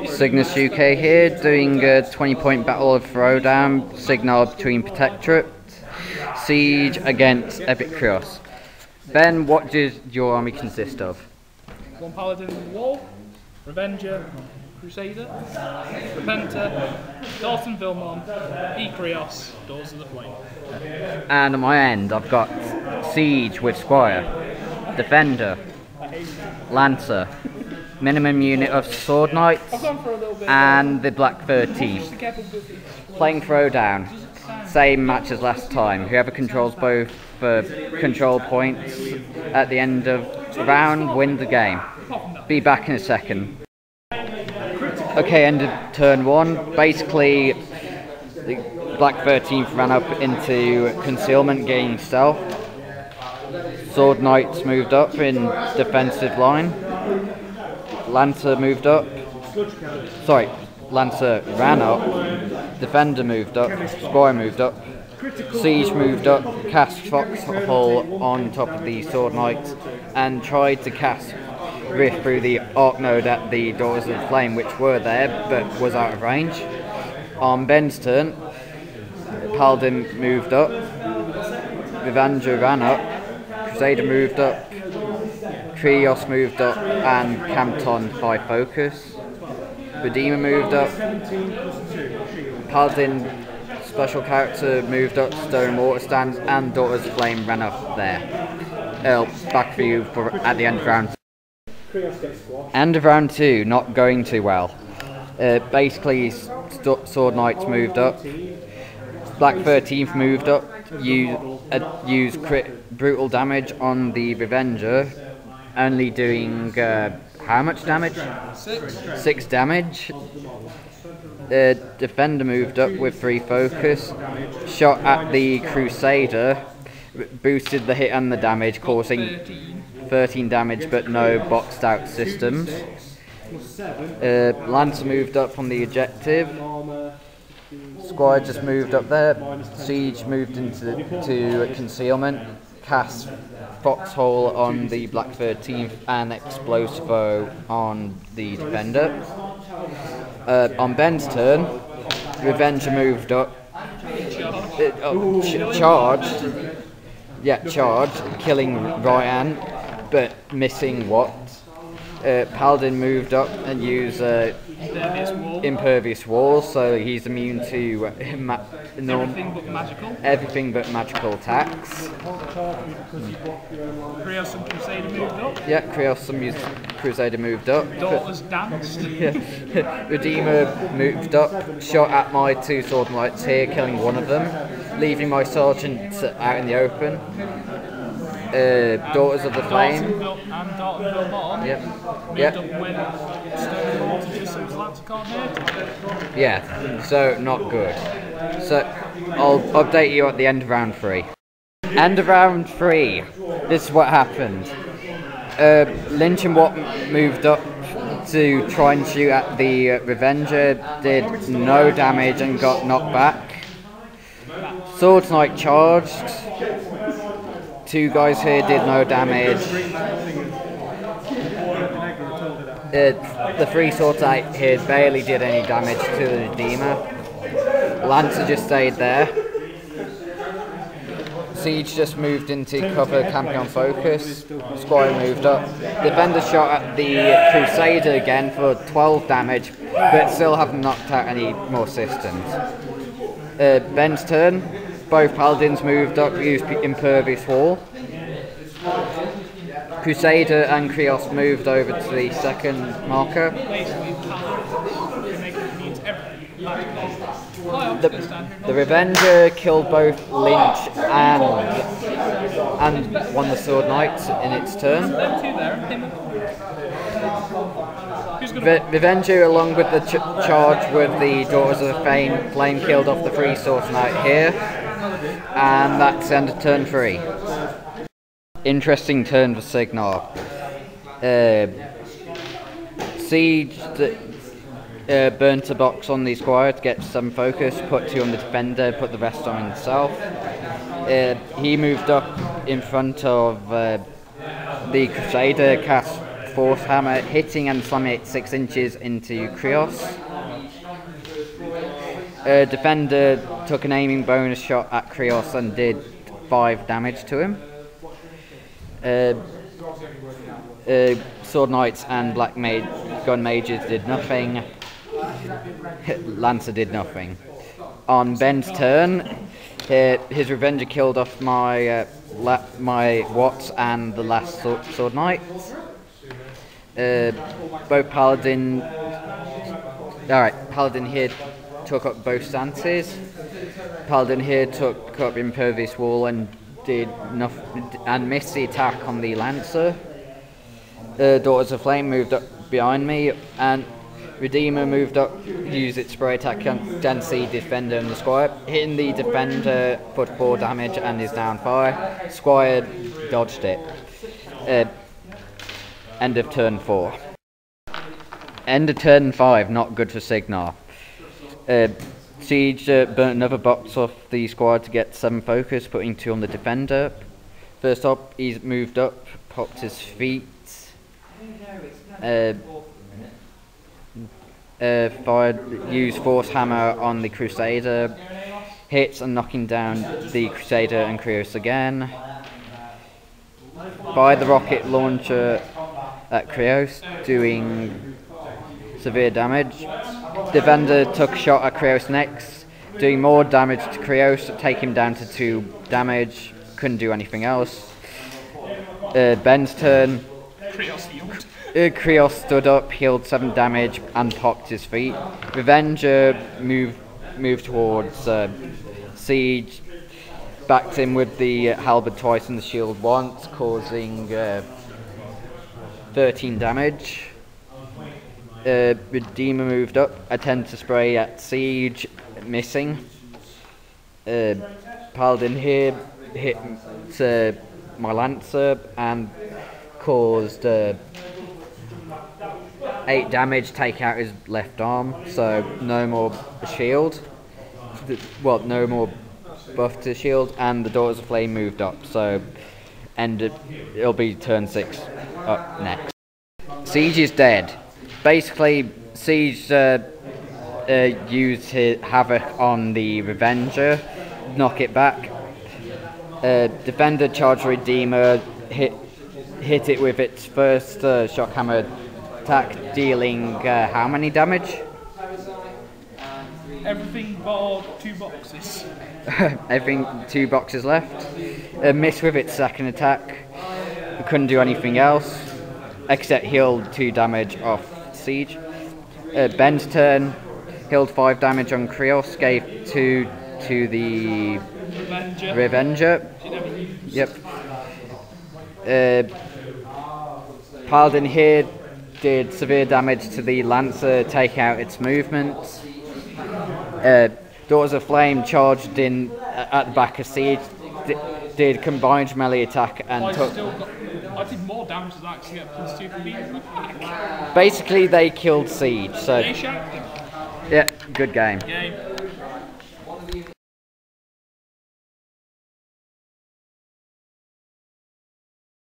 Cygnus UK here, doing a 20-point battle of Throwdown, Signal between Protectorate, Siege against eKreoss. Ben, what does your army consist of? One Paladin Wall, Revenger, Crusader, Repenter, Dalton Vilmon, eKreoss, Doors of the Flame. And at my end, I've got Siege with Squire, Defender, Lancer, minimum unit of Sword Knights, and the Black 13. Playing Throwdown, same match as last time. Whoever controls both control points at the end of the round wins the game. Be back in a second. Okay, end of turn one. Basically, the Black 13th ran up into concealment, gaining stealth. Sword Knights moved up in defensive line. Lancer moved up. Sorry, Lancer ran up. Defender moved up. Squire moved up. Siege moved up. Cast Foxhole on top of the Sword Knights and tried to cast Rift through the Arc Node at the Doors of the Flame, which were there but was out of range. On Ben's turn, Paladin moved up. Revenger ran up. Crusader moved up. eKreoss moved up and camped on high focus. Redeemer moved up. Paladin special character moved up. Stone Water Stands and Daughters of Flame ran up there. Back for you at the end of round. End of round 2, not going too well. Basically, Sword Knights moved up. Black 13th moved up. Used brutal damage on the Revenger, only doing how much damage? 6 damage. Defender moved up with 3 focus. Shot at the Crusader, boosted the hit and the damage, causing 13 damage but no boxed out systems. Lancer moved up from the objective. Squire just moved up there. Siege moved into concealment. Cast Foxhole on the Black 13th and Explosivo on the Defender. On Ben's turn, Revenger moved up. Charged. Yeah, charged, killing Ryan, but missing Watt. Paladin moved up and used impervious walls, so he's immune to everything but magical attacks. eKreoss and Crusader moved up. Yeah, eKreoss and Crusader moved up. Daughters danced. Redeemer moved up, shot at my 2 Sword Knights here, killing one of them, leaving my Sergeant out in the open. Daughters of the Flame. And Dalton Vilmon. Yep. Yeah, so not good. So I'll update you at the end of round 3. End of round 3. This is what happened. Lynch and Watt moved up to try and shoot at the Revenger, did no damage and got knocked back. Sword Knight charged. 2 guys here did no damage. The 3 Sword Knight here barely did any damage to the Redeemer. Lancer just stayed there. Siege just moved into cover, camping on focus. Squire moved up. Defender shot at the Crusader again for 12 damage, but still haven't knocked out any more systems. Ben's turn. Both Paladins moved up, used impervious wall. Crusader and eKreoss moved over to the second marker. The Revenger killed both Lynch and one of the Sword Knights in its turn. Revenger, along with the charge with the Daughters of the Flame, killed off the 3 Sword Knight here. And that's the end of turn 3. Interesting turn for Signal. Siege burnt a box on the Squire to get some focus, put 2 on the Defender, put the rest on himself. He moved up in front of the Crusader, cast force hammer, hitting and slamming it 6 inches into eKreoss. Defender took an aiming bonus shot at eKreoss and did 5 damage to him. Sword Knights and Black Gun Mages did nothing. Lancer did nothing. On Ben's turn, his Revenger killed off my Watts and the last Sword Knight. Both Paladin. Alright, Paladin here took up both stances. Paladin here took up Impervious Wall and did nothing and missed the attack on the Lancer. Daughters of Flame moved up behind me, and Redeemer moved up, used its spray attack against the Defender and the Squire, hitting the Defender for 4 damage and is down 5. Squire dodged it. End of turn 4. End of turn 5, not good for Signar. Siege burnt another box off the Squire to get 7 focus, putting 2 on the Defender. First up, he's moved up, popped his feet. Used Force Hammer on the Crusader, hits and knocking down the Crusader and eKreoss again. Fired the rocket launcher at eKreoss, doing severe damage. Defender took a shot at eKreoss next, doing more damage to eKreoss, take him down to 2 damage, couldn't do anything else. Ben's turn. eKreoss stood up, healed 7 damage and popped his feet. Revenger moved towards Siege, backed him with the halberd twice and the shield once, causing 13 damage. Redeemer moved up, attempted to spray at Siege, missing. Paladin here hit my Lancer and caused 8 damage, take out his left arm, so no more shield. Well, no more buff to shield, and the Daughters of Flame moved up, so it'll be turn 6 up next. Siege is dead. Basically, Siege used his Havoc on the Revenger, knock it back. Defender charged Redeemer, hit it with its first shock hammer attack, dealing how many damage? Everything but 2 boxes. Everything, 2 boxes left. Missed with its second attack. Couldn't do anything else except healed 2 damage off Siege. Ben's turn, healed 5 damage on eKreoss, gave 2 to the Revenger. Yep. Paladin here did severe damage to the Lancer, take out its movement. Daughters of Flame charged in at the back of Siege, did combined melee attack and I took... I did more damage to that to get +2 for me. Basically, they killed Siege, so... They shanked him. Yeah, good game. Game.